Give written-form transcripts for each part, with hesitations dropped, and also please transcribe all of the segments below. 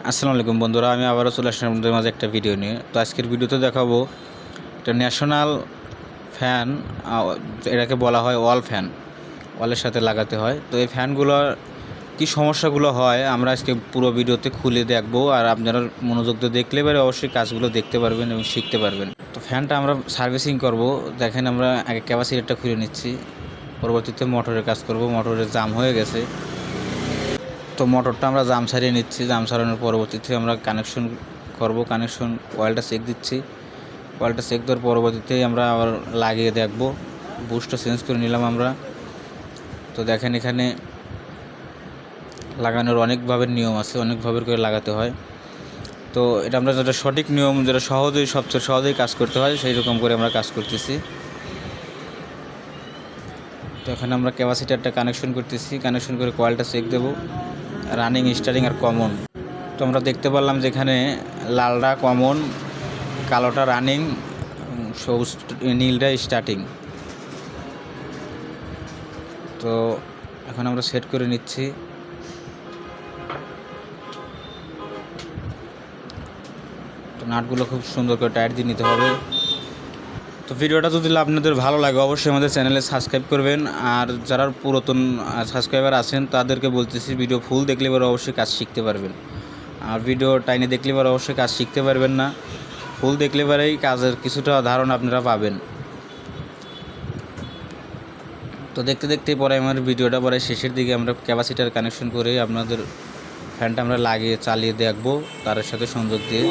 আসসালামু আলাইকুম বন্ধুরা, আমি আবারও চলে আসলাম আপনাদের মাঝে একটা ভিডিও নিয়ে। তো আজকের ভিডিওতে দেখাবো একটা ন্যাশনাল ফ্যান, এটাকে বলা হয় ওয়াল ফ্যান, ওয়ালের সাথে লাগাতে হয়। তো এই ফ্যানগুলোর কী সমস্যাগুলো হয় আমরা আজকে পুরো ভিডিওতে খুলে দেখবো, আর আপনারা মনোযোগ দিয়ে দেখলে পরে অবশ্যই কাজগুলো দেখতে পারবেন এবং শিখতে পারবেন। তো ফ্যানটা আমরা সার্ভিসিং করব। দেখেন, আমরা আগে ক্যাপাসিটারটা খুলে নিচ্ছি, পরবর্তীতে মোটরের কাজ করব। মোটরের জাম হয়ে গেছে, তো মোটরটা আমরা জাম ছাড়িয়ে নিচ্ছি। জাম ছাড়ানোর পরবর্তীতে আমরা কানেকশন করব। কানেকশন অয়েলটা চেক দিচ্ছি। অয়েলটা চেক দেওয়ার পরবর্তীতে আমরা আবার লাগিয়ে দেখব। বুশটা চেঞ্জ করে নিলাম আমরা। তো দেখেন, এখানে লাগানোর অনেকভাবে নিয়ম আছে, অনেকভাবে করে লাগাতে হয়। তো এটা আমরা যেটা সঠিক নিয়ম, যেটা সবচেয়ে সহজেই কাজ করতে হয়, সেই রকম করে আমরা কাজ করতেছি। তো এখানে আমরা ক্যাপাসিটারটা কানেকশন করতেছি। কানেকশন করে কয়েলটা চেক দেবো, রানিং, স্টার্টিং আর কমন। তো আমরা দেখতে পারলাম যেখানে লালটা কমন, কালোটা রানিং, সবুজ নীলটা স্টার্টিং। তো এখন আমরা সেট করে নিচ্ছি। তো নাটগুলো খুব সুন্দর করে টাইট দিয়ে নিতে হবে। তো ভিডিওটা যদি আপনাদের ভালো লাগে অবশ্যই আমাদের চ্যানেলে সাবস্ক্রাইব করবেন। আর যারা পুরাতন সাবস্ক্রাইবার আছেন তাদেরকে বলতেছি, ভিডিও ফুল দেখলে পরে অবশ্যই কাজ শিখতে পারবেন। আর ভিডিও টাইনে দেখলে পরে অবশ্যই কাজ শিখতে পারবেন না। ফুল দেখলে পরেই কাজের কিছুটা ধারণা আপনারা পাবেন। তো দেখতে দেখতে পরে আমার ভিডিওটা পরে শেষের দিকে আমরা ক্যাপাসিটার কানেকশন করে আপনাদের ফ্যানটা আমরা লাগিয়ে চালিয়ে দেখবো তার সাথে সংযোগ দিয়ে।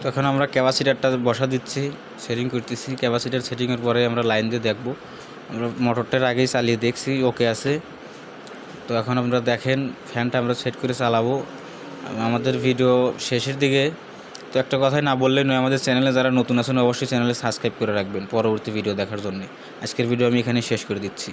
তো এখন আমরা ক্যাপাসিটারটা বসা দিচ্ছি, সেটিং করতেছি। ক্যাপাসিটার সেটিংয়ের পরে আমরা লাইন দিয়ে দেখবো। আমরা মোটরটার আগেই চালিয়ে দেখছি, ওকে আছে। তো এখন আমরা দেখেন ফ্যানটা আমরা সেট করে চালাবো আমাদের ভিডিও শেষের দিকে। তো একটা কথাই না বললেই নয়, আমাদের চ্যানেলে যারা নতুন আছেন অবশ্যই চ্যানেলে সাবস্ক্রাইব করে রাখবেন পরবর্তী ভিডিও দেখার জন্য। আজকের ভিডিও আমি এখানে শেষ করে দিচ্ছি।